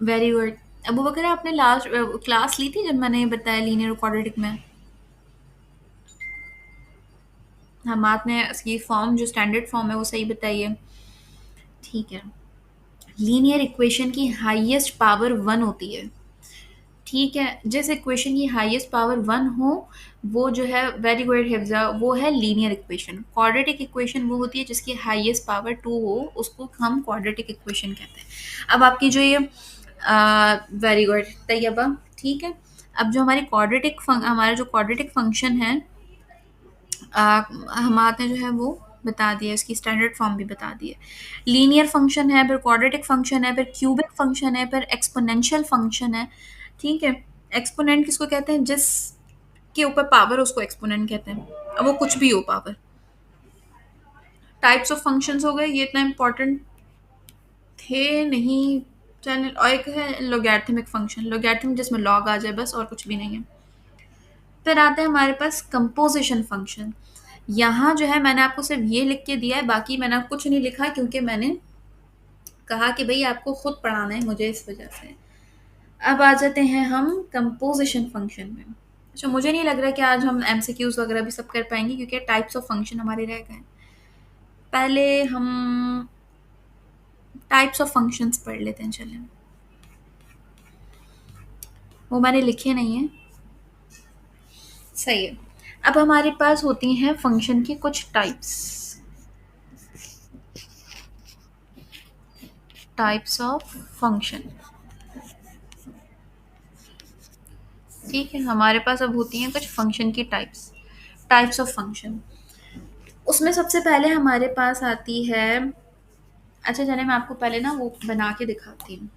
Very good. Abu बकर, आपने last class ली थी जब मैंने बताया लीनियर क्वाड्रेटिक में? हम आपने इसकी फॉर्म जो स्टैंडर्ड फॉर्म है वो सही बताइए। ठीक है। लीनियर इक्वेशन की हाईएस्ट पावर वन होती है। ठीक है, जिस इक्वेशन की हाईएस्ट पावर वन हो वो जो है, वेरी गुड हिफ्जा, वो है लीनियर इक्वेशन। क्वाड्रेटिक इक्वेशन वो होती है जिसकी हाईएस्ट पावर टू हो, उसको हम क्वाड्रेटिक इक्वेशन कहते हैं। अब आपकी जो ये वेरी गुड तैयबा, ठीक है। अब जो हमारा जो क्वाड्रेटिक फंक्शन है, हमारे जो है वो बता दिया, इसकी स्टैंडर्ड फॉर्म भी बता दी है। लीनियर फंक्शन है, फिर क्वाड्रेटिक फंक्शन है, फिर क्यूबिक फंक्शन है, फिर एक्सपोनेंशियल फंक्शन है। ठीक है। एक्सपोनेंट किसको कहते हैं? जिस के ऊपर पावर, उसको एक्सपोनेंट कहते हैं। अब वो कुछ भी हो पावर। टाइप्स ऑफ फंक्शंस हो गए, ये इतना इम्पोर्टेंट थे नहीं। चैनल, और एक है लोगैरिथमिक फंक्शन, लोगैरिथम जिसमें लॉग आ जाए बस, और कुछ भी नहीं है। फिर आते हैं हमारे पास कंपोजिशन फंक्शन। यहाँ जो है मैंने आपको सिर्फ ये लिख के दिया है, बाकी मैंने कुछ नहीं लिखा, क्योंकि मैंने कहा कि भाई आपको खुद पढ़ाना है मुझे, इस वजह से। अब आ जाते हैं हम कंपोजिशन फंक्शन में। अच्छा, मुझे नहीं लग रहा कि आज हम एमसीक्यूज वगैरह भी सब कर पाएंगे, क्योंकि टाइप्स ऑफ फंक्शन हमारे रह गए। पहले हम टाइप्स ऑफ फंक्शंस पढ़ लेते हैं, चलें। वो मैंने लिखे नहीं है। सही है। अब हमारे पास होती हैं फंक्शन की कुछ टाइप्स। Types of function. ठीक है, हमारे पास अब होती हैं कुछ फंक्शन की टाइप्स। टाइप्स ऑफ फंक्शन, उसमें सबसे पहले हमारे पास आती है। अच्छा चले, मैं आपको पहले ना वो बना के दिखाती हूँ।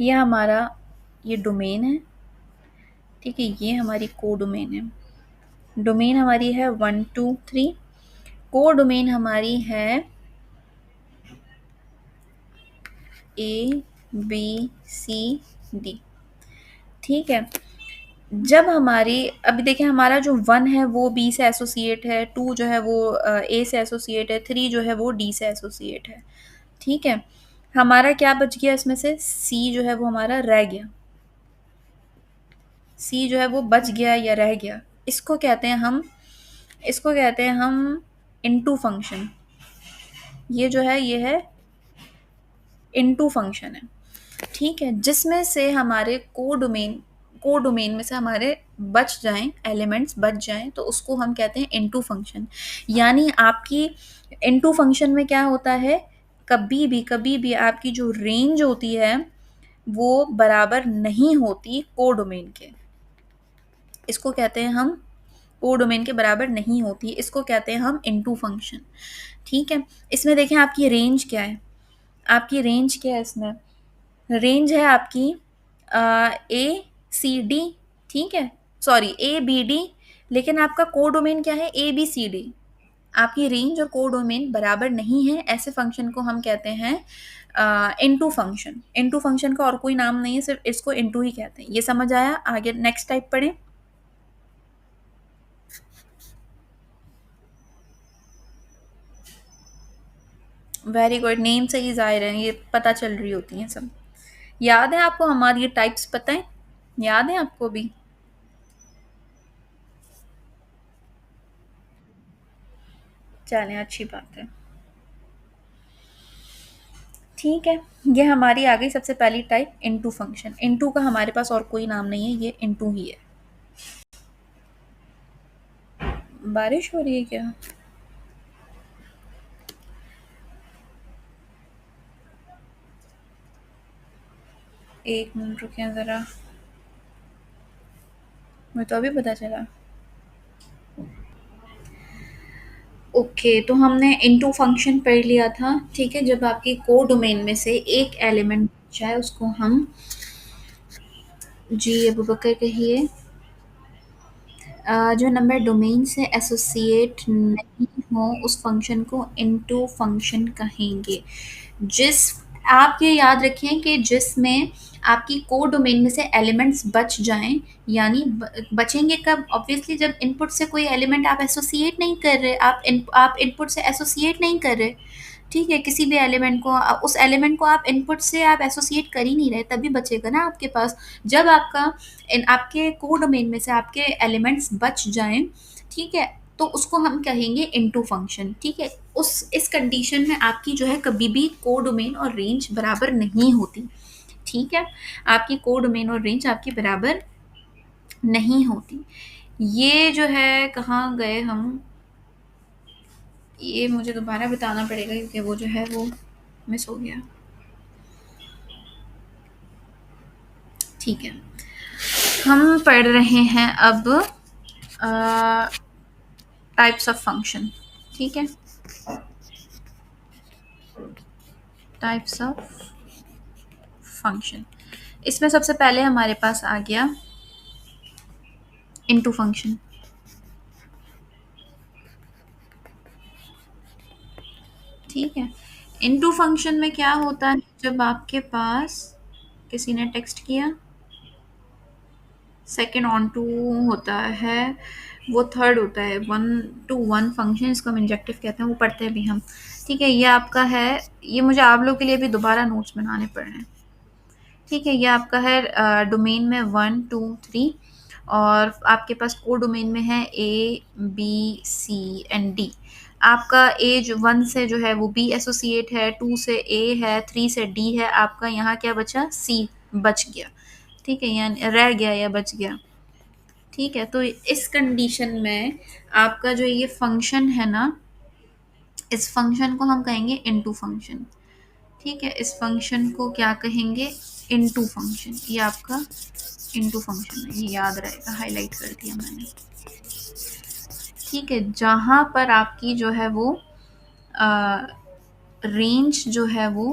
ये हमारा, ये डोमेन है। ठीक है, ये हमारी को डोमेन है। डोमेन हमारी है 1 2 3। को डोमेन हमारी है ABCD। ठीक है। जब हमारी, अभी देखिए, हमारा जो 1 है वो बी से एसोसिएट है, 2 जो है वो ए से एसोसिएट है, 3 जो है वो डी से एसोसिएट है। ठीक है। हमारा क्या बच गया इसमें से? सी जो है वो हमारा रह गया। सी जो है वो बच गया या रह गया। इसको कहते हैं हम, इसको कहते हैं हम इनटू फंक्शन। ये जो है ये है इनटू फंक्शन है। ठीक है, जिसमें से हमारे को डोमेन में से हमारे बच जाएं, एलिमेंट्स बच जाएं, तो उसको हम कहते हैं इनटू फंक्शन। यानी आपकी इनटू फंक्शन में क्या होता है, कभी भी आपकी जो रेंज होती है वो बराबर नहीं होती को डोमेन के। इसको कहते हैं हम, को डोमेन के बराबर नहीं होती, इसको कहते हैं हम इनटू फंक्शन। ठीक है। इसमें देखें आपकी रेंज क्या है। आपकी रेंज क्या है इसमें? रेंज है आपकी A C D। ठीक है, सॉरी A B D। लेकिन आपका को डोमेन क्या है? ABCD। आपकी रेंज और को डोमेन बराबर नहीं है, ऐसे फंक्शन को हम कहते हैं इनटू फंक्शन। इनटू फंक्शन का और कोई नाम नहीं है, सिर्फ इसको इनटू ही कहते हैं। ये समझ आया? आगे नेक्स्ट टाइप पढ़ें। वेरी गुड, नेम से ही जाहिर है, ये पता चल रही होती हैं सब। याद है आपको हमारी ये टाइप्स? पता है, याद है आपको भी? चलें, अच्छी बात है। ठीक है, ये हमारी आ गई सबसे पहली टाइप, इनटू फंक्शन। इनटू का हमारे पास और कोई नाम नहीं है, ये इनटू ही है। बारिश हो रही है क्या? एक मिनट रुकिए ज़रा, मुझे तो अभी पता चला। ओके, तो हमने इनटू फंक्शन पढ़ लिया था। ठीक है, जब आपकी को डोमेन में से एक एलिमेंट चाहे उसको हम, जी अबू बकर कहिए। जो नंबर डोमेन से एसोसिएट नहीं हो उस फंक्शन को इनटू फंक्शन कहेंगे। जिस, आप ये याद रखें कि जिसमें आपकी को डोमेन में से एलिमेंट्स बच जाएं, यानी बचेंगे कब? ऑब्वियसली जब इनपुट से कोई एलिमेंट आप एसोसिएट नहीं कर रहे, आप इनपुट से एसोसिएट नहीं कर रहे। ठीक है, किसी भी एलिमेंट को उस एलिमेंट को आप इनपुट से आप एसोसिएट कर ही नहीं रहे, तभी बचेगा ना आपके पास। जब आपका आपके कोडोमेन में से आपके एलिमेंट्स बच जाएं, ठीक है, तो उसको हम कहेंगे इनटू फंक्शन। ठीक है, उस इस कंडीशन में आपकी जो है कभी भी कोडोमेन और रेंज बराबर नहीं होती। ठीक है, आपकी कोडोमेन और रेंज आपकी बराबर नहीं होती। ये जो है कहाँ गए हम, ये मुझे दोबारा बताना पड़ेगा क्योंकि वो जो है वो मिस हो गया। ठीक है, हम पढ़ रहे हैं अब टाइप्स ऑफ फंक्शन। ठीक है, टाइप्स ऑफ फंक्शन। इसमें सबसे पहले हमारे पास आ गया इनटू फंक्शन। ठीक है, इनटू फंक्शन में क्या होता है, जब आपके पास किसी ने टेक्स्ट किया, सेकेंड ऑन टू होता है, वो थर्ड होता है, वन टू वन फंक्शन, इसको हम इंजेक्टिव कहते हैं, वो पढ़ते हैं भी हम। ठीक है, ये आपका है, ये मुझे आप लोग के लिए भी दोबारा नोट्स बनाने पड़ रहे हैं। ठीक है, ये आपका है डोमेन में 1 2 3, और आपके पास को डोमेन में है A B C and D. आपका ए जो 1 से जो है वो बी एसोसिएट है, 2 से ए है, 3 से डी है, आपका यहाँ क्या बचा, सी बच गया। ठीक है, यानी रह गया या बच गया। ठीक है, तो इस कंडीशन में आपका जो ये फंक्शन है ना, इस फंक्शन को हम कहेंगे इनटू फंक्शन। ठीक है, इस फंक्शन को क्या कहेंगे, इनटू फंक्शन। ये आपका इनटू फंक्शन है, ये याद रहेगा, हाईलाइट कर दिया मैंने। ठीक है, जहाँ पर आपकी जो है वो रेंज जो है वो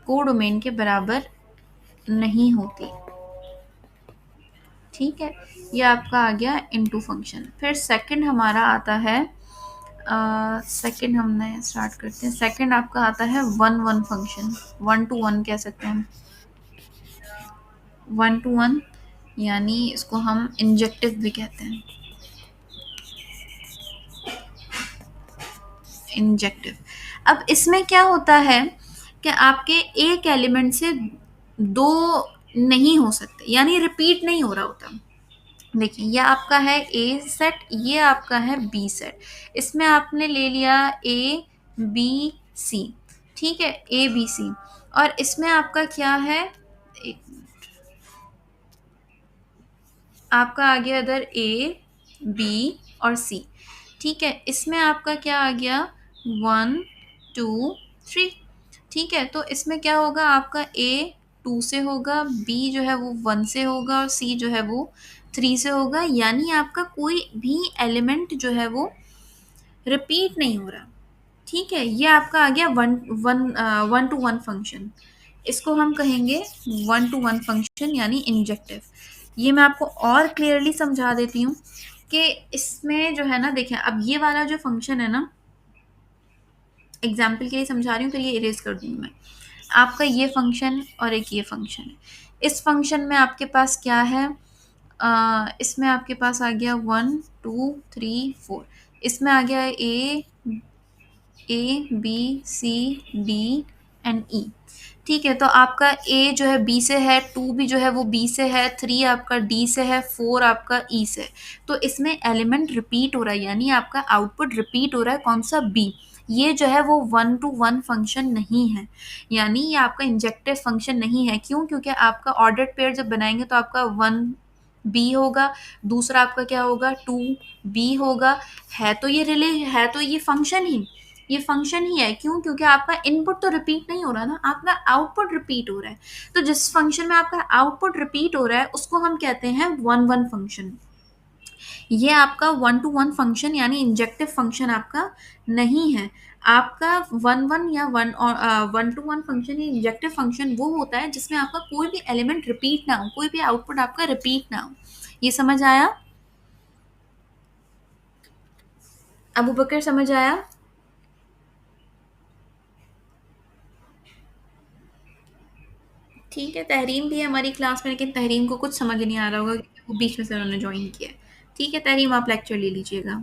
कोडोमेन के बराबर नहीं होती। ठीक है, ये आपका आ गया इनटू फंक्शन। फिर सेकंड हमारा आता है, सेकंड हमने स्टार्ट करते हैं, सेकंड आपका आता है one one function, one two one कह सकते हैं, वन टू वन, यानी इसको हम इंजेक्टिव भी कहते हैं, इंजेक्टिव। अब इसमें क्या होता है कि आपके एक एलिमेंट से दो नहीं हो सकते, यानी रिपीट नहीं हो रहा होता। देखिए, ये आपका है ए सेट, ये आपका है बी सेट, इसमें आपने ले लिया ए बी सी। ठीक है, ए बी सी, और इसमें आपका क्या है, एक आपका आ गया इधर ए बी और सी। ठीक है, इसमें आपका क्या आ गया, 1 2 3। ठीक है, तो इसमें क्या होगा, आपका ए 2 से होगा, बी जो है वो 1 से होगा, और सी जो है वो 3 से होगा, यानी आपका कोई भी एलिमेंट जो है वो रिपीट नहीं हो रहा। ठीक है, ये आपका आ गया वन टू वन फंक्शन। इसको हम कहेंगे वन टू वन फंक्शन, यानी इंजेक्टिव। ये मैं आपको और क्लियरली समझा देती हूँ कि इसमें जो है ना, देखिए अब ये वाला जो फंक्शन है ना, एग्जाम्पल के लिए समझा रही हूँ, तो ये इरेज कर दूंगी मैं। आपका ये फंक्शन और एक ये फंक्शन है, इस फंक्शन में आपके पास क्या है, इसमें आपके पास आ गया 1 2 3 4, इसमें आ गया A B C D and E. ठीक है, तो आपका ए जो है बी से है, 2 भी जो है वो बी से है, 3 आपका डी से है, 4 आपका ई से है। तो इसमें एलिमेंट रिपीट हो रहा है, यानी आपका आउटपुट रिपीट हो रहा है, कौन सा, बी। ये जो है वो वन टू वन फंक्शन नहीं है, यानी ये आपका इंजेक्टिव फंक्शन नहीं है। क्यों, क्योंकि आपका ऑर्डर्ड पेयर जब बनाएंगे तो आपका 1 बी होगा, दूसरा आपका क्या होगा, 2 बी होगा। है तो ये है तो ये फंक्शन ही, ये फंक्शन ही है। क्यों, क्योंकि आपका इनपुट तो रिपीट नहीं हो रहा ना, आपका आउटपुट रिपीट हो रहा है। तो जिस फंक्शन में आपका आउटपुट रिपीट हो रहा है उसको हम कहते हैं वन वन फंक्शन। ये आपका वन टू वन फंक्शन यानी इंजेक्टिव फंक्शन आपका नहीं है। आपका वन वन या वन टू वन फंक्शन या इंजेक्टिव फंक्शन वो होता है जिसमें आपका कोई भी एलिमेंट रिपीट ना हो, कोई भी आउटपुट आपका रिपीट ना हो। ये समझ आया अबू बकर, समझ आया? ठीक है, तहरीम भी है हमारी क्लास में, लेकिन तहरीम को कुछ समझ नहीं आ रहा होगा क्योंकि वो बीच में से उन्होंने ज्वाइन किया है। ठीक है तहरीम, आप लेक्चर ले लीजिएगा।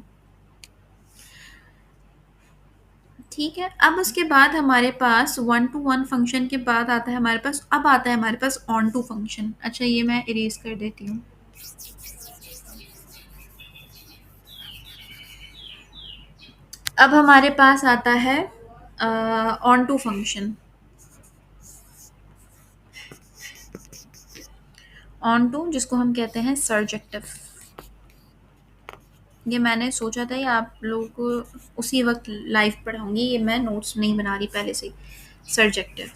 ठीक है, अब उसके बाद हमारे पास वन टू वन फंक्शन के बाद आता है हमारे पास, अब आता है हमारे पास ऑन टू फंक्शन। अच्छा, ये मैं इरेज कर देती हूँ। अब हमारे पास आता है onto function. Onto, जिसको हम कहते हैं सर्जेक्टिव। ये मैंने सोचा था ये आप लोगों को उसी वक्त लाइव पढ़ाऊंगी, ये मैं नोट्स नहीं बना रही पहले से ही। सर्जेक्टिव,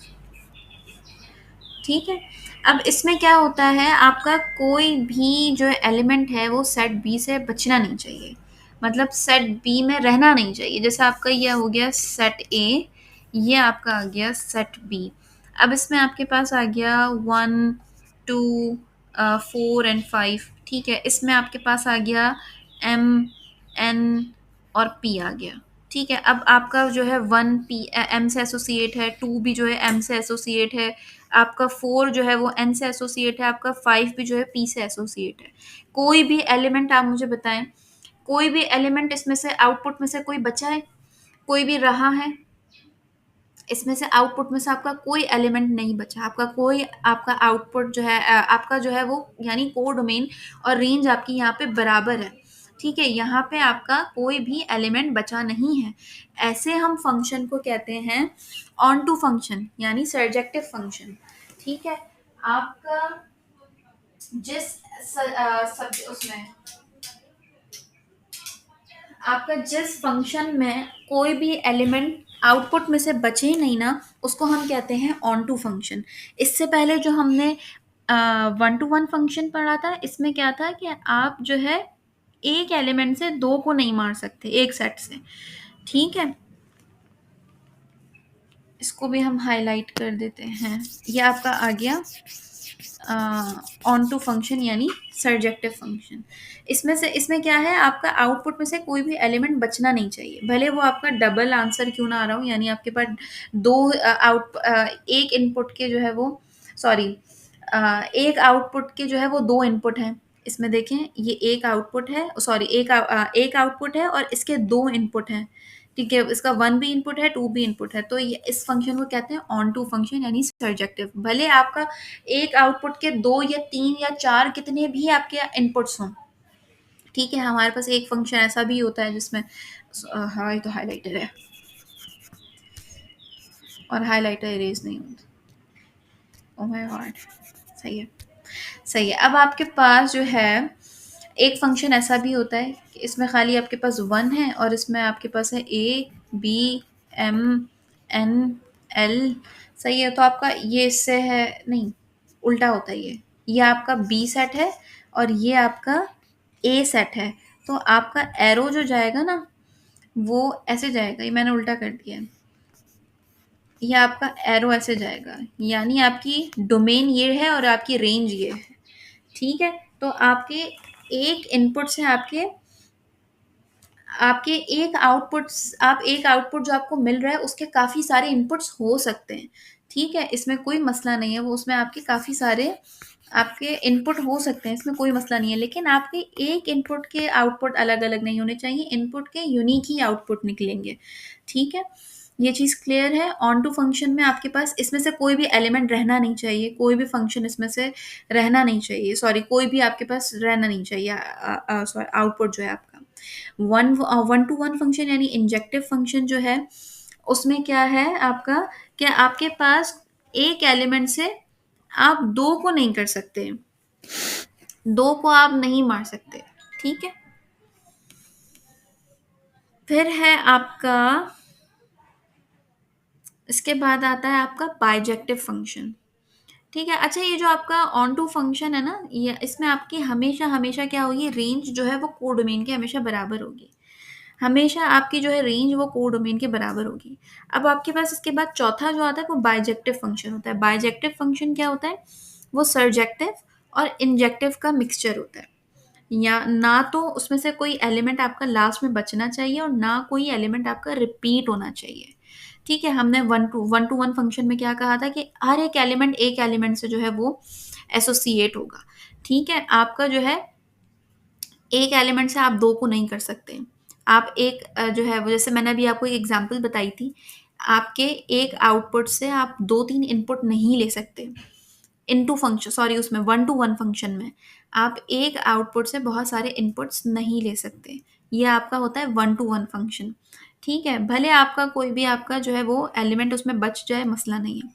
ठीक है। अब इसमें क्या होता है, आपका कोई भी जो एलिमेंट है वो सेट बी से बचना नहीं चाहिए, मतलब सेट बी में रहना नहीं चाहिए। जैसे आपका ये हो गया सेट ए, ये आपका आ गया सेट बी। अब इसमें आपके पास आ गया one, two, four and five, ठीक है। इसमें आपके पास आ गया एम, एन और पी आ गया, ठीक है। अब आपका जो है वन पी एम से एसोसिएट है, टू भी जो है एम से एसोसिएट है, आपका फोर जो है वो एन से एसोसिएट है, आपका फाइव भी जो है पी से एसोसिएट है। कोई भी एलिमेंट आप मुझे बताएं, कोई भी एलिमेंट इसमें से आउटपुट में से कोई बचा है, कोई भी रहा है इसमें से, आउटपुट में से आपका कोई एलिमेंट नहीं बचा, आपका कोई, आपका आउटपुट जो है आपका जो है वो यानी कोडोमेन और रेंज आपकी यहाँ पे बराबर है, ठीक है। यहाँ पे आपका कोई भी एलिमेंट बचा नहीं है। ऐसे हम फंक्शन को कहते हैं ऑन टू फंक्शन यानी सर्जेक्टिव फंक्शन, ठीक है। आपका जिस उसमें आपका जिस फंक्शन में कोई भी एलिमेंट आउटपुट में से बचे ही नहीं ना, उसको हम कहते हैं ऑन टू फंक्शन। इससे पहले जो हमने वन टू वन फंक्शन पढ़ा था, इसमें क्या था कि आप जो है एक एलिमेंट से दो को नहीं मार सकते एक सेट से, ठीक है। इसको भी हम हाईलाइट कर देते हैं। ये आपका आ गया ऑन टू फंक्शन यानी सर्जेक्टिव फंक्शन। इसमें से, इसमें क्या है, आपका आउटपुट में से कोई भी एलिमेंट बचना नहीं चाहिए, भले वो आपका डबल आंसर क्यों ना आ रहा हो, यानी आपके पास दो एक इनपुट के जो है वो, सॉरी, एक आउटपुट के जो है वो दो इनपुट हैं। इसमें देखें, ये एक आउटपुट है, सॉरी, एक आउटपुट है और इसके दो इनपुट हैं, ठीक है। इसका वन भी इनपुट है, टू भी इनपुट है, तो ये इस फंक्शन को कहते हैं ऑन टू फंक्शन यानी सर्जेक्टिव। भले आपका एक आउटपुट के दो या तीन या चार कितने भी आपके इनपुट्स हों, ठीक है। हमारे पास एक फंक्शन ऐसा भी होता है जिसमें हाँ, ये तो हाईलाइटर है और हाईलाइटर इरेज नहीं होता। ओह माय गॉड, सही है, सही है। अब आपके पास जो है एक फंक्शन ऐसा भी होता है कि इसमें खाली आपके पास वन है और इसमें आपके पास है A, B, M, N, L, सही है। तो आपका ये इससे है नहीं, उल्टा होता है ये आपका बी सेट है और ये आपका ए सेट है। तो आपका एरो जो जाएगा ना वो ऐसे जाएगा, ये मैंने उल्टा कर दिया है, ये आपका एरो ऐसे जाएगा, यानी आपकी डोमेन ये है और आपकी रेंज ये है, ठीक है। तो आपके एक इनपुट से आपके आपके एक आउटपुट्स, आप एक आउटपुट जो आपको मिल रहा है उसके काफ़ी सारे इनपुट्स हो सकते हैं, ठीक है। इसमें कोई मसला नहीं है, वो उसमें आपके काफ़ी सारे आपके इनपुट हो सकते हैं, इसमें कोई मसला नहीं है। लेकिन आपके एक इनपुट के आउटपुट अलग अलग नहीं होने चाहिए, इनपुट के यूनिक ही आउटपुट निकलेंगे, ठीक है। ये चीज़ क्लियर है। ऑन टू फंक्शन में आपके पास इसमें से कोई भी एलिमेंट रहना नहीं चाहिए, कोई भी फंक्शन इसमें से रहना नहीं चाहिए, सॉरी, कोई भी आपके पास रहना नहीं चाहिए, सॉरी, आउटपुट जो है आपका। वन टू वन फंक्शन यानी इंजेक्टिव फंक्शन जो है, उसमें क्या है आपका, क्या आपके पास एक एलिमेंट से आप दो को नहीं कर सकते, दो को आप नहीं मार सकते, ठीक है। फिर है आपका, इसके बाद आता है आपका बाइजेक्टिव फंक्शन, ठीक है। अच्छा, ये जो आपका ऑन टू फंक्शन है ना, ये इसमें आपकी हमेशा हमेशा क्या होगी, रेंज जो है वो कोडोमेन के हमेशा बराबर होगी, हमेशा आपकी जो है रेंज वो कोडोमेन के बराबर होगी। अब आपके पास इसके बाद चौथा जो आता है वो बाइजेक्टिव फंक्शन होता है। बाइजेक्टिव फंक्शन क्या होता है, वो सर्जेक्टिव और इंजेक्टिव का मिक्सचर होता है, या ना तो उसमें से कोई एलिमेंट आपका लास्ट में बचना चाहिए और ना कोई एलिमेंट आपका रिपीट होना चाहिए, ठीक है। हमने वन टू वन फंक्शन में क्या कहा था कि हर एक एलिमेंट एक एलिमेंट से जो है वो एसोसिएट होगा, ठीक है। आपका जो है एक एलिमेंट से आप दो को नहीं कर सकते, आप एक जो है वो, जैसे मैंने अभी आपको एक एग्जांपल बताई थी, आपके एक आउटपुट से आप 2-3 इनपुट नहीं ले सकते। इनटू फंक्शन, सॉरी, उसमें 1 टू 1 फंक्शन में आप एक आउटपुट से बहुत सारे इनपुट्स नहीं ले सकते। ये आपका होता है 1 टू 1 फंक्शन, ठीक है? भले आपका कोई भी आपका जो है वो एलिमेंट उसमें बच जाए, मसला नहीं है।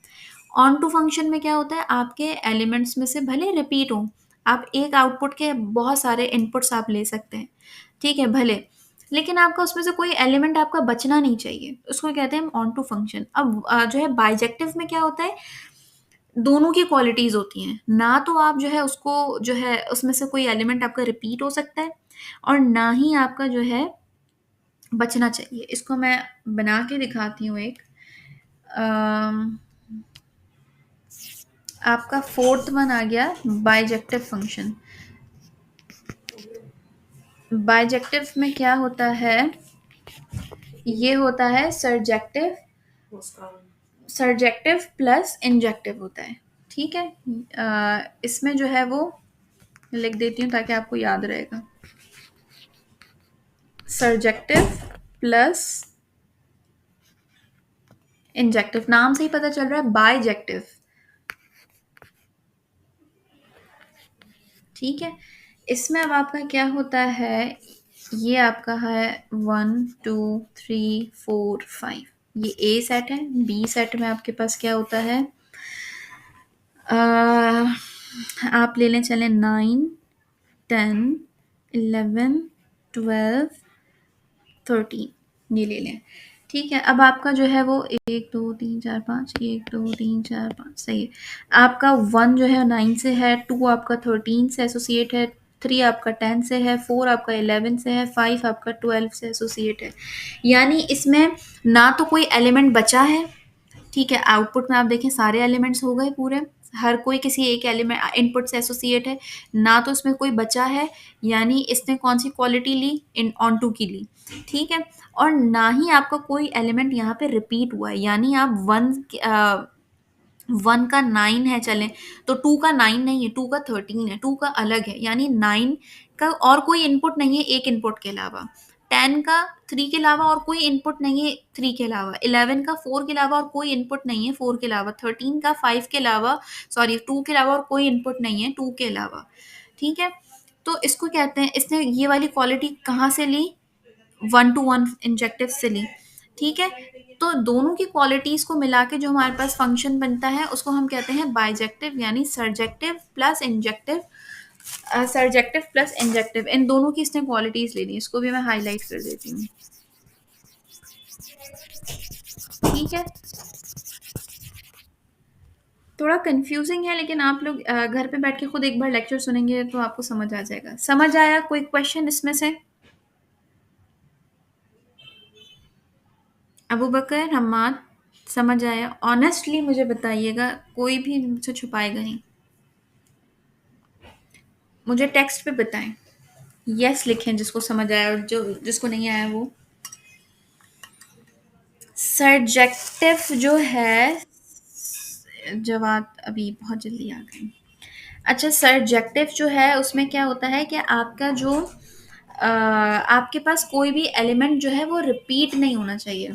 ऑन टू फंक्शन में क्या होता है, आपके एलिमेंट्स में से भले रिपीट हो, आप एक आउटपुट के बहुत सारे इनपुट्स आप ले सकते हैं, ठीक है, भले, लेकिन आपका उसमें से कोई एलिमेंट आपका बचना नहीं चाहिए, उसको कहते हैं ऑन टू फंक्शन। अब जो है बाइजेक्टिव में क्या होता है, दोनों की क्वालिटीज होती हैं, ना तो आप जो है उसको जो है उसमें से कोई एलिमेंट आपका रिपीट हो सकता है, और ना ही आपका जो है बचना चाहिए। इसको मैं बना के दिखाती हूँ एक। अम, आपका फोर्थ वन आ गया बाइजेक्टिव फंक्शन। बाइजेक्टिव में क्या होता है, ये होता है सर्जेक्टिव, सर्जेक्टिव प्लस इंजेक्टिव होता है, ठीक है? इसमें जो है वो लिख देती हूँ ताकि आपको याद रहेगा। सर्जेक्टिव प्लस इंजेक्टिव, नाम से ही पता चल रहा है बाइजेक्टिव, ठीक है? इसमें अब आपका क्या होता है, ये आपका है 1 2 3 4 5, ये ए सेट है। बी सेट में आपके पास क्या होता है, अ, आप ले लें, चलें 9 10 11 12 13, ये ले लें, ठीक है? अब आपका जो है वो 1 2 3 4 5, 1 2 3 4 5, सही है। आपका 1 जो है 9 से है, 2 आपका 13 से एसोसिएट है, 3 आपका 10 से है, 4 आपका 11 से है, 5 आपका 12 से एसोसिएट है। यानी इसमें ना तो कोई एलिमेंट बचा है, ठीक है? आउटपुट में आप देखें सारे एलिमेंट्स हो गए पूरे, हर कोई किसी एक एलिमेंट इनपुट से एसोसिएट है, ना तो इसमें कोई बचा है, यानी इसने कौन सी क्वालिटी ली, इन ऑन टू की ली, ठीक है? और ना ही आपका कोई एलिमेंट यहाँ पे रिपीट हुआ है, यानी आप 1 का 9 है, चलें, तो 2 का 9 नहीं है, 2 का 13 है, 2 का अलग है, यानी 9 का और कोई इनपुट नहीं है एक इनपुट के अलावा, 10 का 3 के अलावा और कोई इनपुट नहीं है 3 के अलावा, 11 का 4 के अलावा और कोई इनपुट नहीं है 4 के अलावा, 13 का 5 के अलावा, सॉरी 2 के अलावा और कोई इनपुट नहीं है 2 के अलावा, ठीक है? तो इसको कहते हैं, इसने ये वाली क्वालिटी कहाँ से ली, 1 टू 1 इंजेक्टिव से ली, ठीक है? तो दोनों की क्वालिटीज को मिला के जो हमारे पास फंक्शन बनता है उसको हम कहते हैं बाइजेक्टिव, यानी surjective plus injective. Surjective plus injective, इन दोनों की इसने क्वालिटीज लेनी, इसको भी मैं हाईलाइट कर देती हूँ, ठीक है? थोड़ा कंफ्यूजिंग है, लेकिन आप लोग घर पे बैठ के खुद एक बार लेक्चर सुनेंगे तो आपको समझ आ जाएगा। समझ आया कोई क्वेश्चन इसमें से? अबू बकर, हम्माद, समझ आया? ऑनेस्टली मुझे बताइएगा, कोई भी मुझसे छुपाएगा नहीं, मुझे टेक्स्ट पे बताएं। यस लिखें जिसको समझ आया, और जो जिसको नहीं आया वो। सब्जेक्टिव जो है, जवाब अभी बहुत जल्दी आ गई। अच्छा, सब्जेक्टिव जो है उसमें क्या होता है कि आपका जो आपके पास कोई भी एलिमेंट जो है वो रिपीट नहीं होना चाहिए,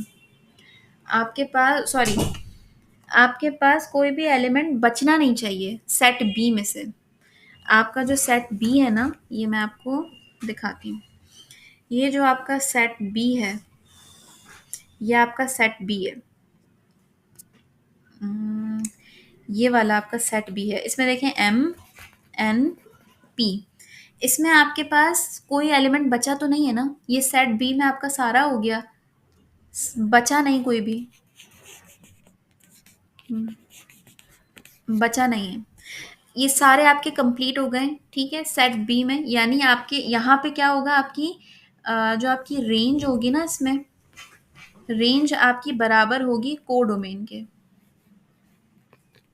आपके पास, सॉरी, आपके पास कोई भी एलिमेंट बचना नहीं चाहिए सेट बी में से। आपका जो सेट बी है ना, ये मैं आपको दिखाती हूँ, ये जो आपका सेट बी है, ये आपका सेट बी है। उम, ये वाला आपका सेट बी है, इसमें देखें एम एन पी, इसमें आपके पास कोई एलिमेंट बचा तो नहीं है ना, ये सेट बी में आपका सारा हो गया, बचा नहीं कोई भी, बचा नहीं है, ये सारे आपके कंप्लीट हो गए, ठीक है, सेट बी में। यानी आपके यहाँ पे क्या होगा, आपकी जो आपकी रेंज होगी ना, इसमें रेंज आपकी बराबर होगी कोडोमेन के,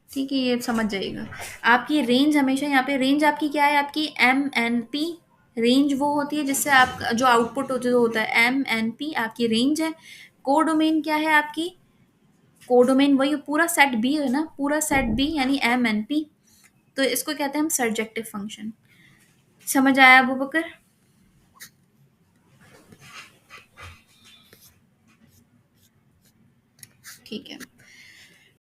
ठीक है? ये समझ जाइएगा, आपकी रेंज हमेशा यहाँ पे, रेंज आपकी क्या है, आपकी एम एन पी, रेंज वो होती है जिससे आप जो आउटपुट जो होता है एम एन पी आपकी रेंज है। कोडोमेन क्या है आपकी, कोडोमेन वही पूरा सेट बी है ना, पूरा सेट बी यानी एम एन पी, तो इसको कहते हैं हम सर्जेक्टिव फंक्शन। समझ आया अबू बकर? ठीक है।